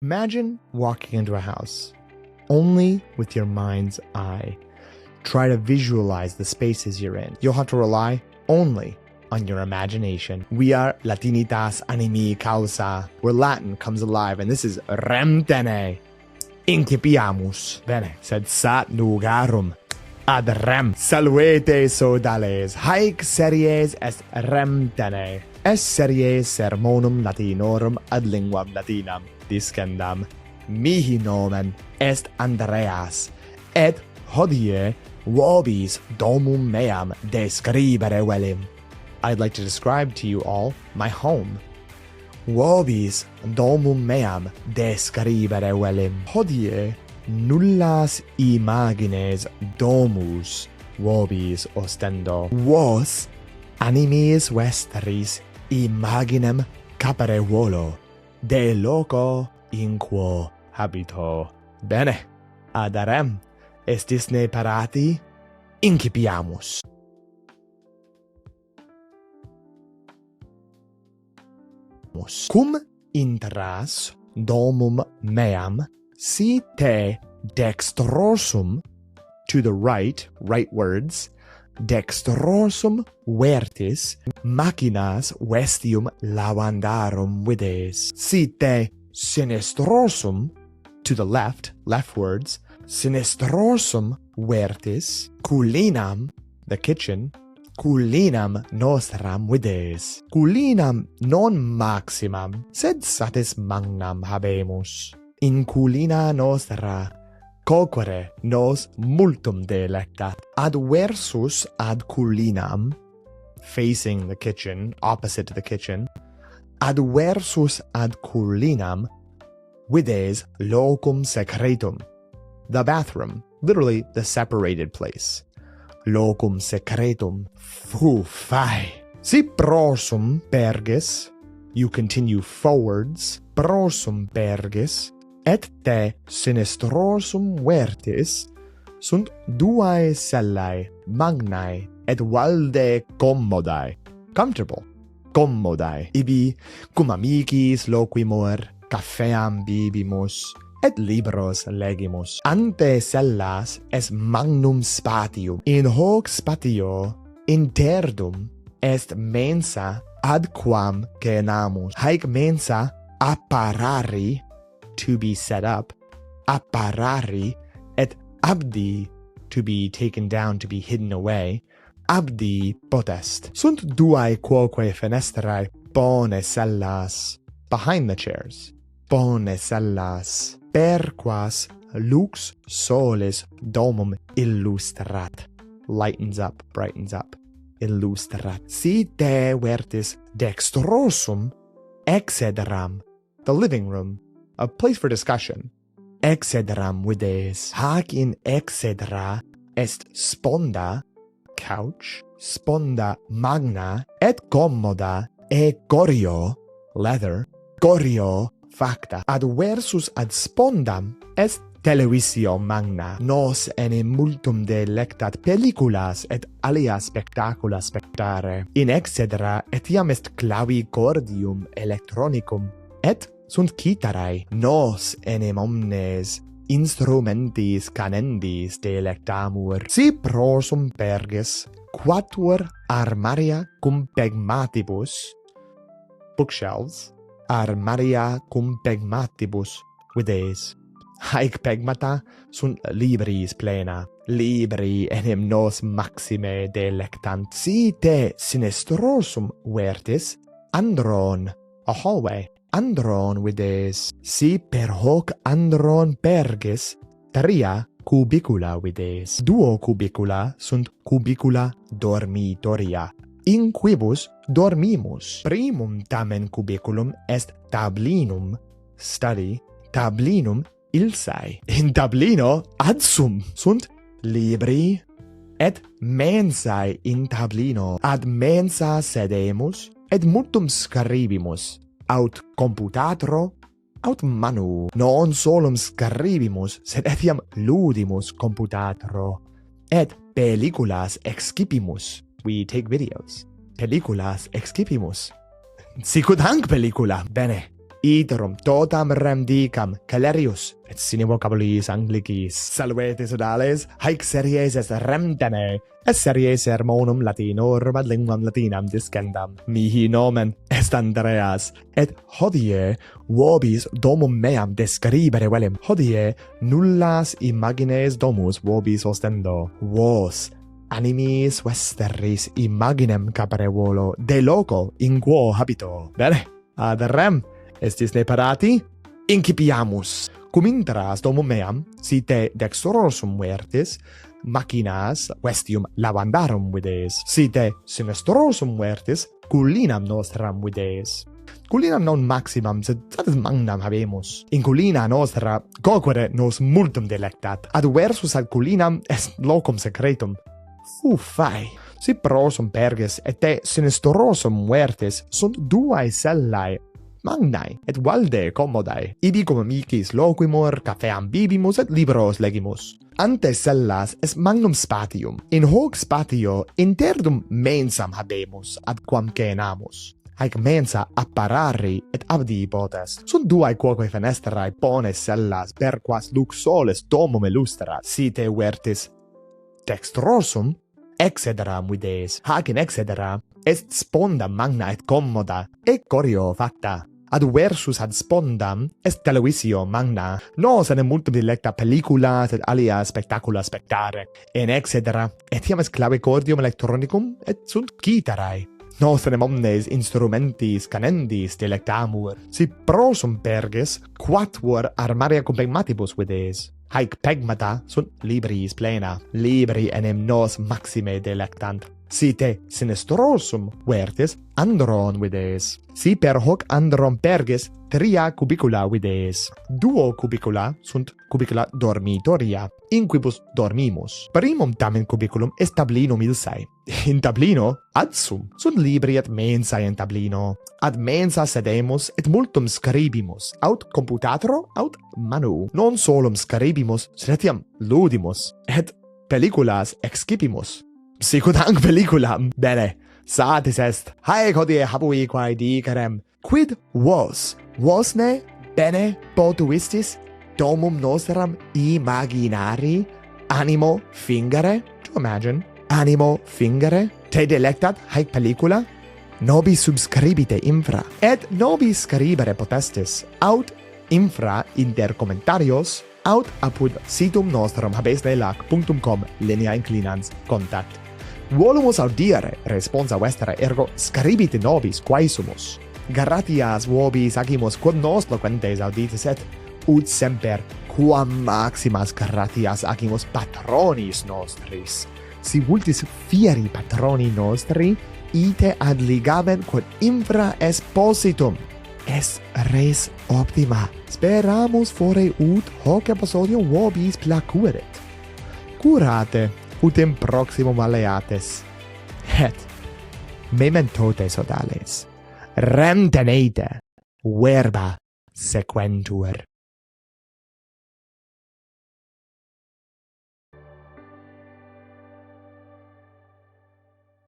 Imagine walking into a house, only with your mind's eye. Try to visualize the spaces you're in. You'll have to rely only on your imagination. We are Latinitas Animi Causa, where Latin comes alive, and this is Rem Tene. Incipiamus. Bene, sed sat nugarum ad rem. Salvete sodales. Haec series est Rem Tene. Es series sermonum latinorum ad linguam latinam discendam. Mihi nomen est Andreas, et hodie vobis domum meam describere velim. I'd like to describe to you all my home. Vobis domum meam describere velim. Hodie nullas imagines domus vobis ostendo. Vos animis vestris imaginem capere volo, de loco in quo habito. Bene, ad rem estisne parati, incipiamus. Cum intras domum meam, si te dextrosum, to the right words, dextrosum vertis, machinas vestium lavandarum vides. Si te sinistrosum, to the left words, sinistrosum vertis, culinam, the kitchen, culinam nostram vides. Culinam non maximam, sed satis magnam habemus. In culina nostra coquere nos multum delectat. Adversus ad culinam, facing the kitchen, opposite to the kitchen, adversus ad culinam vides locum secretum, the bathroom, literally the separated place. Locum secretum, fai. Si prosum perges, you continue forwards, prosum perges, et te sinistrosum vertis, sunt duae cellae magnae et valde commodae. Comfortable. Commodae. Ibi cum amicis loquimur, caffeam bibimus, et libros legimus. Ante cellas est magnum spatium. In hoc spatio interdum est mensa ad quam cenamus. Haec mensa apparari, to be set up, apparari, et abdi, to be taken down, to be hidden away, abdi potest. Sunt duae quoque fenestrae bone cellas, behind the chairs, bone cellas, perquas lux solis domum illustrat, lightens up, brightens up, illustrat. Si te vertis dextrosum excederam, the living room, a place for discussion, excederam vides. Hac in excedera est sponda, couch, sponda magna, et commoda, e corio, leather, corio facta. Adversus ad spondam est televisio magna. Nos enim multum delectat pelliculas et alia spectacula spectare. In excedera etiam est clavicordium electronicum, et sunt citharae. Nos enim omnes instrumentis canendis delectamur. Si prosum perges, quatuor armaria cum pegmatibus, bookshelves, armaria cum pegmatibus vides. Haec pegmata sunt libris plena. Libri enim nos maxime delectant. Si te sinistrosum vertis, andron, a hallway, andron vides. Si per hoc andron perges, tria cubicula vides. Duo cubicula sunt cubicula dormitoria, in quibus dormimus. Primum tamen cubiculum est tablinum, study, tablinum ilsae. In tablino adsum sunt libri, et mensae in tablino. Ad mensa sedemus, et multum scribimus, aut computatro, aut manu. Non solum scribimus, sed etiam ludimus computatro, et pelliculas excipimus. We take videos. Pelliculas excipimus. Sicut hanc pellicula. Bene. iterum totam rem dicam calerius et sine vocabulis anglicis. Salvete sodales, haec series est Rem Tene, et series sermonum latinorum ad linguam latinam discendam. Mihi nomen est Andreas, et hodie vobis domum meam describere velim. Hodie nullas imagines domus vobis ostendo. Vos animis vesteris imaginem capere volo de loco in quo habito. Bene, ad rem estis preparati? Incipiamus. Cum intras domum meam, si te dexterosum vertis, machinas vestium lavandarum videis. Si te sinistrosum vertis, cullinam nostram videis. Cullinam non maximam, sed satis magnam habemus. In cullina nostra coquere nos multum delectat, ad versus ad cullinam est locum secretum. Fai. Si prosum perges et te sinistrosum vertis sunt duae cellae magnae et valde commodae. Ibi cum amicis loquimur, cafeam bibimus et libros legimus. Ante cellas est magnum spatium. In hoc spatio interdum mensam habemus ad quam cenamus. Haec mensa apparari et abdi potest. Sunt duae quoque fenestrae pones cellas per quas lux soles domum illustrat. Si te vertis dextrosum, excederam videis. Hac in excedera est sponda magna et commoda, et corio facta. Ad versus ad spondam est televisio magna. Nos enem multum dilecta pelliculas et alia spectacula spectare. In excedera, etiam est clavicordium electronicum, et sunt gitarae. Nos enem omnes instrumentis canendis delectamur. Si prosum perges, quatuor armaria compegmatibus videis. Haec pegmata sunt libris plena. Libri enem nos maxime delectant. Si te sinistrosum vertis, andron videis. Si per hoc andron perges, tria cubicula videis. Duo cubicula sunt cubicula dormitoria, in quibus dormimus. Primum tamen cubiculum est tablinum ilsae. In tablino, adsum, sunt libri et mensae in tablino. Ad mensa sedemus et multum scribimus, aut computatoro, aut manu. Non solum scribimus, sed etiam ludimus, et pelliculas excipimus. Sicut hanc pelliculam. Bene, satis est. Haec hodie habui quae dicerem. Quid vos ne bene potuistis domum nostram imaginari animo fingere? To imagine. Animo fingere? Te delectat haec pellicula? Nobis subscribite infra. Et nobis scribere potestis. Aut infra inter commentarios, aut apud situm nostrum habesnelac.com linea inclinans contact. Volumus audire responsa vestra, ergo scribite nobis quae sumus. Gratias vobis agimus quod nos loquentes auditis, et ut semper quam maximas gratias agimus patronis nostris. Si vultis fieri patroni nostri, ite ad ligamen quod infra espositum est res optima. Speramus fore ut hoc episodio vobis placuerit. Curate ut in proximum aleates. Et mementote sodales. Rem tenete, verba sequentur.